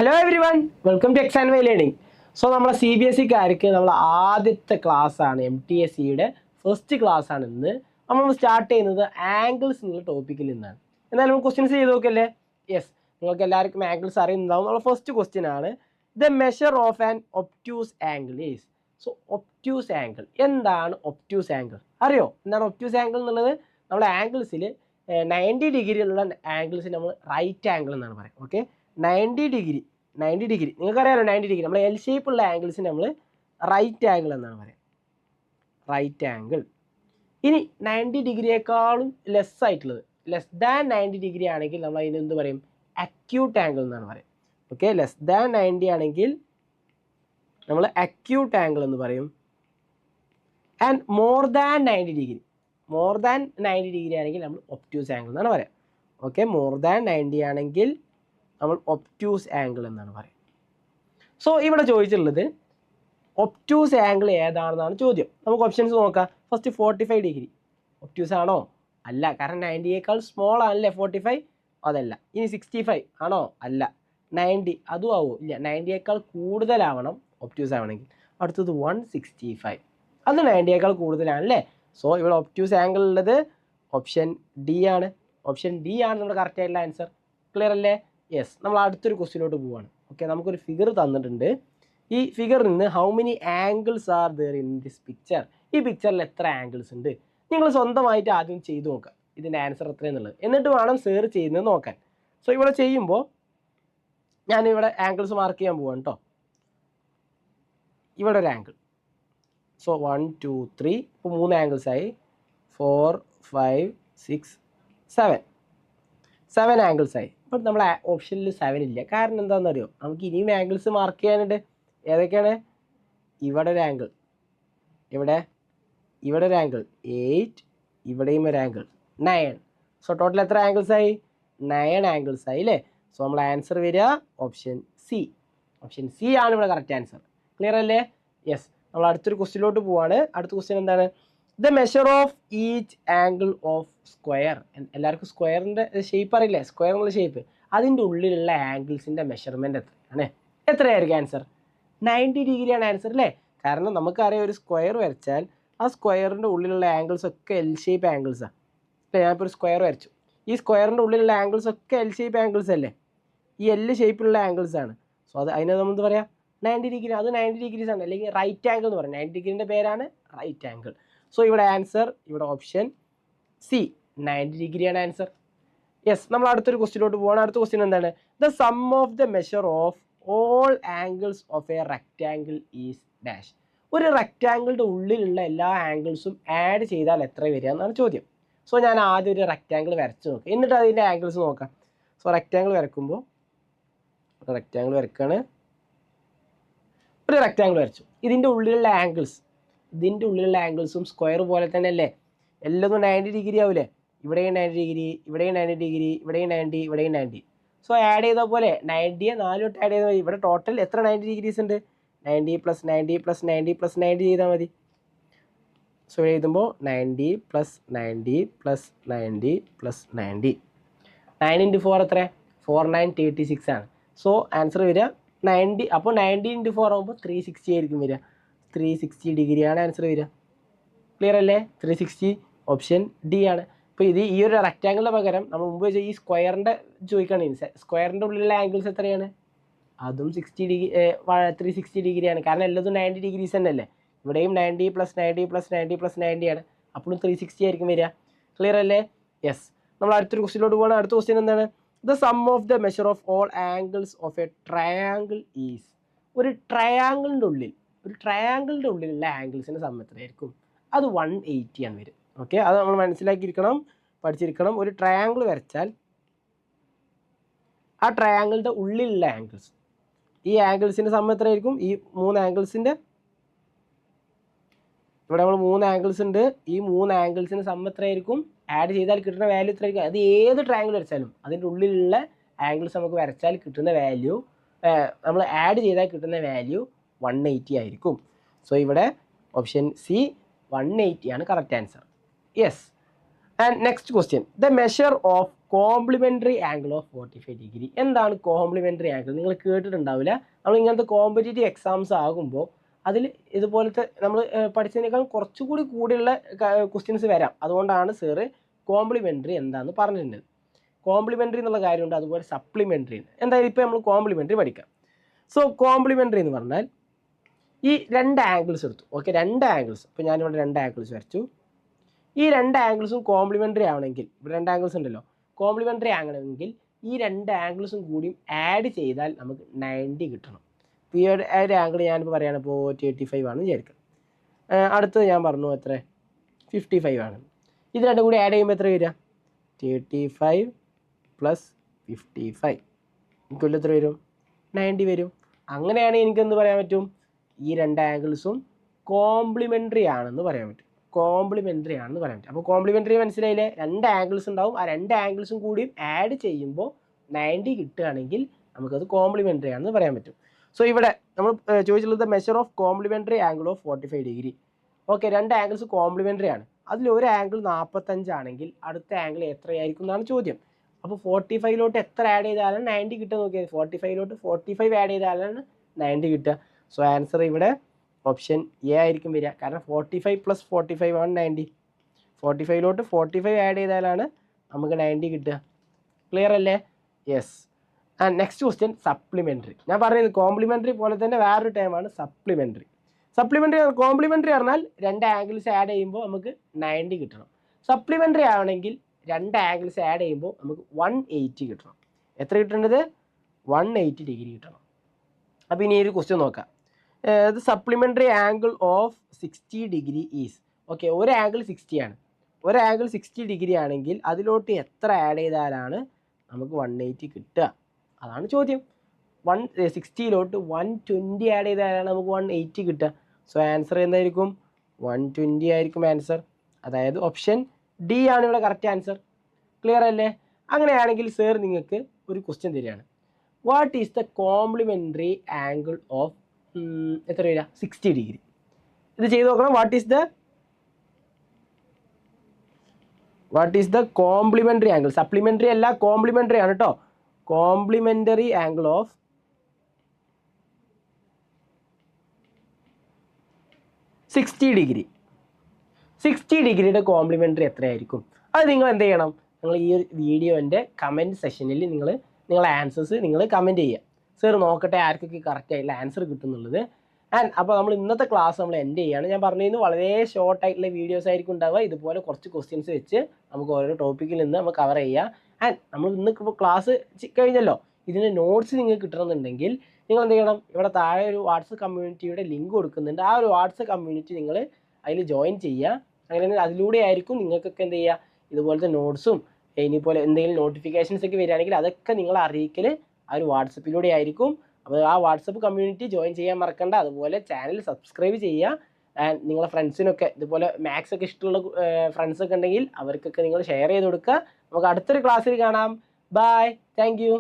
Hello everyone, welcome to X and Y learning. So നമ്മളെ CBSEക്കാർക്ക് നമ്മൾ ആദ്യത്തെ ക്ലാസ്സാണ് MTSEയുടെ ഫസ്റ്റ് ക്ലാസ്സാണ് ഇന്ന്. നമ്മൾ സ്റ്റാർട്ട് ചെയ്യുന്നത് ആംഗിൾസ് എന്നുള്ള ടോപ്പിക്കിൽ നിന്നാണ്. എന്നാലും നമ്മൾ ക്വസ്റ്റ്യൻസ് ചെയ്ത് നോക്കല്ലേ? യെസ്, നിങ്ങൾക്ക് എല്ലാവർക്കും ആംഗിൾസ് അറിയുന്നതാവും. നമ്മളെ ഫസ്റ്റ് ക്വസ്റ്റ്യൻ ആണ്, the measure of an obtuse angle is. So obtuse angle എന്താണ്? ഒബ്റ്റ്യൂസ് ആംഗിൾ അറിയോ? എന്താണ് ഒബ്റ്റ്യൂസ് ആംഗിൾ എന്നുള്ളത്? നമ്മുടെ ആംഗിൾസിൽ 90 ഡിഗ്രിയിലുള്ള ആംഗിൾസിന് നമ്മൾ റൈറ്റ് ആംഗിൾ എന്നാണ് പറയുക. ഓക്കെ, 90 ഡിഗ്രി നിങ്ങൾക്കറിയാമല്ലോ. 90 ഡിഗ്രി നമ്മൾ എൽ ഷേപ്പുള്ള ആംഗിൾസിന് നമ്മൾ റൈറ്റ് ആംഗിൾ എന്നാണ് പറയുക. Right angle. ഇനി 90 ഡിഗ്രിയേക്കാളും ലെസ് ആയിട്ടുള്ളത്, ലെസ് ദാൻ 90 ഡിഗ്രി ആണെങ്കിൽ നമ്മൾ അതിന് എന്ത് പറയും? അക്യൂട്ട് ആംഗിൾ എന്നാണ് പറയുക. ഓക്കെ, ലെസ് ദാൻ 90 ആണെങ്കിൽ നമ്മൾ അക്യൂട്ട് ആംഗിൾ എന്ന് പറയും. ആൻഡ് മോർ ദാൻ 90 ഡിഗ്രി ആണെങ്കിൽ നമ്മൾ ഒബ്റ്റ്യൂസ് ആംഗിൾ എന്നാണ് പറയുക. ഓക്കെ, മോർ ദാൻ 90 ആണെങ്കിൽ നമ്മൾ ഒബ്റ്റ്യൂസ് ആംഗിൾ എന്നാണ് പറയുക. സോ ഇവിടെ ചോദിച്ചിട്ടുള്ളത് ഒബ്റ്റ്യൂസ് ആംഗിൾ ഏതാണെന്നാണ് ചോദ്യം. നമുക്ക് ഓപ്ഷൻസ് നോക്കാം. ഫസ്റ്റ് 45 ഡിഗ്രി ഒബ്റ്റ്യൂസ് ആണോ? അല്ല, കാരണം 90യേക്കാൾ സ്മോൾ ആണല്ലേ 45. അതല്ല. ഇനി 65 ആണോ? അല്ല. 90 അതും ആവോ? ഇല്ല, 90യേക്കാൾ കൂടുതലാവണം ഒബ്റ്റ്യൂസ് ആവണമെങ്കിൽ. അടുത്തത് 165, അത് 90യേക്കാൾ കൂടുതലാണല്ലേ. സോ ഇവിടെ ഒബ്റ്റ്യൂസ് ആംഗിൾ ഉള്ളത് ഓപ്ഷൻ ഡി ആണ്. ഓപ്ഷൻ ഡി ആണ് നമ്മുടെ കറക്റ്റ് ആയിട്ടുള്ള ആൻസർ. ക്ലിയർ അല്ലേ? യെസ്, നമ്മൾ അടുത്തൊരു ക്വസ്റ്റിനോട്ട് പോവാണ്. ഓക്കെ, നമുക്കൊരു ഫിഗർ തന്നിട്ടുണ്ട്. ഈ ഫിഗറിൽ നിന്ന് how many angles are there in this picture. ഈ പിക്ചറിൽ എത്ര ആംഗിൾസ് ഉണ്ട്? നിങ്ങൾ സ്വന്തമായിട്ട് ആദ്യം ചെയ്ത് നോക്കുക ഇതിൻ്റെ ആൻസർ എത്രയെന്നുള്ളത്. എന്നിട്ട് വേണം സേർ ചെയ്യുന്നത് നോക്കാൻ. സോ ഇവിടെ ചെയ്യുമ്പോൾ ഞാനിവിടെ ആംഗിൾസ് മാർക്ക് ചെയ്യാൻ പോവാണ് കേട്ടോ. ഇവിടെ ഒരു ആംഗിൾ. സോ 1 2 3, ഇപ്പോൾ 3 ആംഗിൾസായി. 4 5 6 7 ആംഗിൾസായി. ബട്ട് നമ്മളെ ഓപ്ഷനിൽ 7 ഇല്ല. കാരണം എന്താണെന്ന് അറിയോ? നമുക്ക് ഇനിയും ആംഗിൾസ് മാർക്ക് ചെയ്യാനുണ്ട്. ഏതൊക്കെയാണ്? ഇവിടെ ഒരു ആംഗിൾ, ഇവിടെ ഒരു ആംഗിൾ 8, ഇവിടെയും ഒരു ആംഗിൾ 9. സോ ടോട്ടൽ എത്ര ആംഗിൾസായി? 9 ആംഗിൾസായി അല്ലേ. സോ നമ്മൾ ആൻസർ വരിക ഓപ്ഷൻ സി. ഓപ്ഷൻ സി ആണ് ഇവിടെ കറക്റ്റ് ആൻസർ. ക്ലിയർ അല്ലേ? യെസ്, നമ്മൾ അടുത്തൊരു ക്വസ്റ്റ്യനിലോട്ട് പോവാണ്. അടുത്ത ക്വസ്റ്റ്യൻ എന്താണ്? The measure of each angle of square. എല്ലാവർക്കും സ്ക്വയറിൻ്റെ ഷേപ്പ് അറിയില്ലേ? സ്ക്വയർ എന്നുള്ള ഷേപ്പ്, അതിൻ്റെ ഉള്ളിലുള്ള ആംഗിൾസിൻ്റെ മെഷർമെൻറ്റ് എത്രയാണ്? എത്രയായിരിക്കും ആൻസർ? 90 ഡിഗ്രിയാണ് ആൻസർ അല്ലേ. കാരണം നമുക്കറിയാം, ഒരു സ്ക്വയർ വരച്ചാൽ ആ സ്ക്വയറിൻ്റെ ഉള്ളിലുള്ള ആംഗിൾസ് ഒക്കെ എൽ ഷേപ്പ് ആംഗിൾസാണ്. ഇപ്പോൾ ഞാനിപ്പോൾ ഒരു സ്ക്വയർ വരച്ചു. ഈ സ്ക്വയറിൻ്റെ ഉള്ളിലുള്ള ആംഗിൾസ് ഒക്കെ എൽ ഷേപ്പ് ആംഗിൾസ് അല്ലേ? ഈ എൽ ഷേപ്പിലുള്ള ആംഗിൾസ് ആണ്. സോ അതിനെ നമ്മൾ എന്താ പറയുക? 90 ഡിഗ്രി. അത് 90 ഡിഗ്രീസ് ആണ്, അല്ലെങ്കിൽ റൈറ്റ് ആംഗിൾ എന്ന് പറയും. 90 ഡിഗ്രീൻ്റെ പേരാണ് റൈറ്റ് ആംഗിൾ. സോ ഇവിടെ ആൻസർ, ഇവിടെ ഓപ്ഷൻ സി 90 ഡിഗ്രിയാണ് ആൻസർ. യെസ്, നമ്മൾ അടുത്തൊരു ക്വസ്റ്റ്യനിലോട്ട് പോകണം. അടുത്ത ക്വസ്റ്റ്യൻ എന്താണ്? The sum of the measure of all angles of A rectangle is dash. ഒരു റെക്റ്റാംഗിളിൻ്റെ ഉള്ളിലുള്ള എല്ലാ ആംഗിൾസും ആഡ് ചെയ്താൽ എത്ര വരിക എന്നാണ് ചോദ്യം. സോ ഞാൻ ആദ്യം ഒരു റെക്റ്റാംഗിൾ വരച്ച് നോക്കാം, എന്നിട്ട് അതിൻ്റെ ആംഗിൾസ് നോക്കാം. സോ റെക്റ്റാംഗിൾ വരക്കുമ്പോൾ ഒരു റെക്റ്റാംഗിൾ വരച്ചു. ഇതിൻ്റെ ഉള്ളിലുള്ള ആംഗിൾസും സ്ക്വയർ പോലെ തന്നെ അല്ലേ? എല്ലാം 90 ഡിഗ്രി ആവില്ലേ? ഇവിടെയും 90 ഡിഗ്രി, ഇവിടെയും 90 ഡിഗ്രി, ഇവിടെയും 90, ഇവിടെയും 90. സോ ആഡ് ചെയ്ത പോലെ 90യെ 4 തൊട്ട് ആഡ് ചെയ്താൽ മതി. ഇവിടെ ടോട്ടൽ എത്ര 90 ഡിഗ്രീസ് ഉണ്ട്? 90 + 90 + 90 + 90 ചെയ്താൽ മതി. സോ എഴുതുമ്പോൾ 90 + 90 + 90 + 90. 9 × 4 എത്ര? 4 9 36 ആണ്. സോ ആൻസർ വരിക 90. അപ്പോൾ 90 × 4 ആകുമ്പോൾ 360 ആയിരിക്കും വരിക. 360 ഡിഗ്രിയാണ് ആൻസർ വരിക. ക്ലിയർ അല്ലേ? 360 ഓപ്ഷൻ ഡി ആണ്. അപ്പോൾ ഈ ഒരു റെക്റ്റാങ്കിളിൻ്റെ പകരം നമ്മൾ മുമ്പ് വെച്ചാൽ ഈ സ്ക്വയറിൻ്റെ ചോദിക്കുകയാണെങ്കിൽ, സ്ക്വയറിൻ്റെ ഉള്ളിലുള്ള ആംഗിൾസ് എത്രയാണ്? അതും 360 ഡിഗ്രിയാണ്. കാരണം എല്ലാതും 90 ഡിഗ്രീസ് തന്നെ അല്ലേ? ഇവിടെയും 90 + 90 + 90 + 90 ആണ്. അപ്പോഴും 360 ആയിരിക്കും വരിക. ക്ലിയർ അല്ലേ? യെസ്, നമ്മൾ അടുത്തൊരു ക്വസ്റ്റ്യനിലോട്ട് പോകണം. അടുത്ത ക്വസ്റ്റ്യൻ എന്താണ്? The sum of the measure of all angles of A triangle is. ഒരു ട്രയാങ്കിളിൻ്റെ ഉള്ളിലുള്ള ആംഗിൾസിൻ്റെ സം എത്രയായിരിക്കും? അത് 180 ആണ് വരും. ഓക്കെ, അത് നമ്മൾ മനസ്സിലാക്കിയിരിക്കണം, പഠിച്ചിരിക്കണം. ഒരു ട്രയാങ്കിൾ വരച്ചാൽ ആ ട്രയാങ്കിളിൻ്റെ ഉള്ളിലുള്ള ആംഗിൾസ്, ഈ ആംഗിൾസിൻ്റെ സം എത്രയായിരിക്കും? ഈ 3 ആംഗിൾസിൻ്റെ, ഇവിടെ നമ്മൾ 3 ആംഗിൾസ് ഉണ്ട്. ഈ 3 ആംഗിൾസിൻ്റെ സം എത്രയായിരിക്കും? ആഡ് ചെയ്താൽ കിട്ടുന്ന വാല്യൂ എത്രയായിരിക്കും? അത് ഏത് ട്രയാങ്കിൾ വരച്ചാലും അതിൻ്റെ ഉള്ളിലുള്ള ആംഗിൾസ് നമുക്ക് വരച്ചാൽ കിട്ടുന്ന വാല്യൂ, നമ്മൾ ആഡ് ചെയ്താൽ കിട്ടുന്ന വാല്യൂ 180 ആയിരിക്കും. സോ ഇവിടെ ഓപ്ഷൻ സി 180 ആണ് correct answer. Yes, and next question. The measure of complementary angle of 45 degree. എന്താണ് കോംപ്ലിമെൻ്ററി ആംഗിൾ? നിങ്ങൾ കേട്ടിട്ടുണ്ടാവില്ല. നമ്മൾ ഇങ്ങനത്തെ കോമ്പറ്റേറ്റീവ് എക്സാംസ് ആകുമ്പോൾ അതിൽ ഇതുപോലത്തെ നമ്മൾ പഠിച്ചതിനേക്കാൾ കുറച്ചുകൂടി കൂടിയുള്ള ക്വസ്റ്റ്യൻസ് വരാം. അതുകൊണ്ടാണ് സാറ് കോംപ്ലിമെൻ്ററി എന്താണെന്ന് പറഞ്ഞിട്ടുണ്ട്. കോംപ്ലിമെൻ്ററി എന്നുള്ള കാര്യമുണ്ട്, അതുപോലെ സപ്ലിമെൻ്ററി ഉണ്ട്. എന്തായാലും ഇപ്പോൾ നമ്മൾ കോംപ്ലിമെൻ്ററി പഠിക്കാം. സോ കോംപ്ലിമെൻ്ററി എന്ന് പറഞ്ഞാൽ ഈ രണ്ട് ആംഗിൾസ് എടുത്തു. ഓക്കെ, രണ്ട് ആംഗിൾസ്. ഇപ്പോൾ ഞാനിവിടെ രണ്ട് ആംഗിൾസ് വരച്ചു. ഈ രണ്ട് ആംഗിൾസും കോംപ്ലിമെൻ്ററി ആവണമെങ്കിൽ, ഇവിടെ രണ്ട് ആംഗിൾസ് ഉണ്ടല്ലോ, കോംപ്ലിമെൻ്ററി ആകണമെങ്കിൽ ഈ രണ്ട് ആംഗിൾസും കൂടിയും ആഡ് ചെയ്താൽ നമുക്ക് 90 കിട്ടണം. ഈ ഒരു ആംഗിൾ ഞാനിപ്പോൾ പറയുകയാണ്, ഇപ്പോൾ 35 ആണെന്ന് വിചാരിക്കാം. അടുത്തത് ഞാൻ പറഞ്ഞു എത്ര, 55 ആണ്. ഇത് രണ്ടും കൂടി ആഡ് ചെയ്യുമ്പോൾ എത്ര വരിക? 35 + 55 എനിക്കുള്ള എത്ര വരും? 90 വരും. അങ്ങനെയാണെങ്കിൽ എനിക്കെന്ത് പറയാൻ പറ്റും? ഈ രണ്ട് ആംഗിൾസും കോംപ്ലിമെൻ്ററി ആണെന്ന് പറയാൻ പറ്റും. കോംപ്ലിമെൻ്ററി ആണെന്ന് പറയാൻ പറ്റും. അപ്പോൾ കോംപ്ലിമെൻ്ററി മനസ്സിലായില്ലേ? രണ്ട് ആംഗിൾസ് ഉണ്ടാവും, ആ രണ്ട് ആംഗിൾസും കൂടി ആഡ് ചെയ്യുമ്പോൾ 90 കിട്ടുകയാണെങ്കിൽ നമുക്കത് കോംപ്ലിമെൻ്ററി ആണെന്ന് പറയാൻ പറ്റും. സോ ഇവിടെ നമ്മൾ ചോദിച്ചിട്ടുള്ളത് measure of complementary angle of 45 degree. Okay, രണ്ട് ആംഗിൾസ് കോംപ്ലിമെൻ്ററി ആണ്. അതിൽ ഒരു ആംഗിൾ 45 ആണെങ്കിൽ അടുത്ത ആംഗിൾ എത്രയായിരിക്കും എന്നാണ് ചോദ്യം. അപ്പോൾ 45ലോട്ട് എത്ര ആഡ് ചെയ്താലാണ് 90 കിട്ടുക നോക്കിയാൽ, 45ലോട്ട് 45 ആഡ് ചെയ്താലാണ് 90 കിട്ടുക. സോ ആൻസർ ഇവിടെ ഓപ്ഷൻ എ ആയിരിക്കും വരിക. കാരണം 45 + 45 ആണ് 90. 45ലോട്ട് 45 ആഡ് ചെയ്താലാണ് നമുക്ക് 90 കിട്ടുക. ക്ലിയർ അല്ലേ? Yes. And next question supplementary. ഞാൻ പറയുന്നത് കോംപ്ലിമെൻ്ററി പോലെ തന്നെ വേറൊരു ടൈമാണ് സപ്ലിമെൻ്ററി. കോംപ്ലിമെൻ്ററി പറഞ്ഞാൽ രണ്ട് ആംഗിൾസ് ആഡ് ചെയ്യുമ്പോൾ നമുക്ക് 90 കിട്ടണം. സപ്ലിമെൻ്ററി ആവണമെങ്കിൽ രണ്ട് ആംഗിൾസ് ആഡ് ചെയ്യുമ്പോൾ നമുക്ക് 180 കിട്ടണം. എത്ര കിട്ടേണ്ടത്? 180 ഡിഗ്രി കിട്ടണം. അപ്പോൾ ഇനി ഒരു ക്വസ്റ്റ്യൻ നോക്കാം. The supplementary angle of 60 degree is. Okay, ഒരു ആംഗിൾ 60 ആണ്. ഒരു ആംഗിൾ 60 ഡിഗ്രി ആണെങ്കിൽ അതിലോട്ട് എത്ര ആഡ് ചെയ്താലാണ് നമുക്ക് 180 കിട്ടുക? അതാണ് ചോദ്യം. 60ലോട്ട് 120 ആഡ് ചെയ്താലാണ് നമുക്ക് 180 കിട്ടുക. സോ ആൻസർ എന്തായിരിക്കും? 120 ആയിരിക്കും ആൻസർ. അതായത് ഓപ്ഷൻ ഡി ആണ് ഇവിടെ കറക്റ്റ് ആൻസർ. ക്ലിയർ അല്ലേ? അങ്ങനെയാണെങ്കിൽ സർ നിങ്ങൾക്ക് ഒരു ക്വസ്റ്റ്യൻ തരികയാണ്. What is the complementary angle of എത്ര വരിക? 60 ഡിഗ്രി. ഇത് ചെയ്ത് നോക്കണം. What is the complementary angle? Supplementary അല്ല, കോംപ്ലിമെൻ്ററി ആണ് കേട്ടോ. Complimentary angle of 60 degree. 60 ഡിഗ്രിയുടെ കോംപ്ലിമെൻ്ററി എത്രയായിരിക്കും? അത് നിങ്ങൾ എന്ത് ചെയ്യണം? നിങ്ങൾ ഈ ഒരു വീഡിയോൻ്റെ കമൻറ്റ് സെക്ഷനിൽ നിങ്ങളെ ആൻസേഴ്സ് നിങ്ങൾ കമൻറ്റ് ചെയ്യുക. സർ നോക്കട്ടെ ആർക്കൊക്കെ കറക്റ്റ് ആയിട്ടുള്ള ആൻസർ കിട്ടുന്നുള്ളത്. ആൻഡ് അപ്പോൾ നമ്മൾ ഇന്നത്തെ ക്ലാസ് നമ്മൾ എൻഡ് ചെയ്യുകയാണ്. ഞാൻ പറഞ്ഞിരുന്നു വളരെ ഷോർട്ട് ആയിട്ടുള്ള വീഡിയോസ് ആയിരിക്കും ഉണ്ടാവുക. ഇതുപോലെ കുറച്ച് ക്വസ്റ്റ്യൻസ് വെച്ച് നമുക്ക് ഓരോ ടോപ്പിക്കിൽ നിന്ന് നമുക്ക് കവർ ചെയ്യുക. ആൻഡ് നമ്മൾ ഇന്ന് ഇപ്പോൾ ക്ലാസ് കഴിഞ്ഞല്ലോ, ഇതിൻ്റെ നോട്ട്സ് നിങ്ങൾക്ക് കിട്ടണമെന്നുണ്ടെങ്കിൽ നിങ്ങൾ എന്ത് ചെയ്യണം? ഇവിടെ താഴെ ഒരു വാട്സപ്പ് കമ്മ്യൂണിറ്റിയുടെ ലിങ്ക് കൊടുക്കുന്നുണ്ട്. ആ ഒരു വാട്സപ്പ് കമ്മ്യൂണിറ്റി നിങ്ങൾ അതിൽ ജോയിൻ ചെയ്യുക. അങ്ങനെ അതിലൂടെ ആയിരിക്കും നിങ്ങൾക്കൊക്കെ എന്ത് ചെയ്യുക, ഇതുപോലത്തെ നോട്ട്സും ഇനിപോലെ എന്തെങ്കിലും നോട്ടിഫിക്കേഷൻസ് ഒക്കെ വരികയാണെങ്കിൽ അതൊക്കെ നിങ്ങളെ അറിയിക്കൽ ആ ഒരു വാട്സപ്പിലൂടെ ആയിരിക്കും. അപ്പോൾ ആ വാട്സപ്പ് കമ്മ്യൂണിറ്റി ജോയിൻ ചെയ്യാൻ മറക്കണ്ട. അതുപോലെ ചാനൽ സബ്സ്ക്രൈബ് ചെയ്യുക. ആൻഡ് നിങ്ങളെ ഫ്രണ്ട്സിനൊക്കെ ഇതുപോലെ മാത്സ് ഒക്കെ ഇഷ്ടമുള്ള ഫ്രണ്ട്സൊക്കെ ഉണ്ടെങ്കിൽ അവർക്കൊക്കെ നിങ്ങൾ ഷെയർ ചെയ്ത് കൊടുക്കുക. നമുക്ക് അടുത്തൊരു ക്ലാസ്സിൽ കാണാം. Bye, thank U.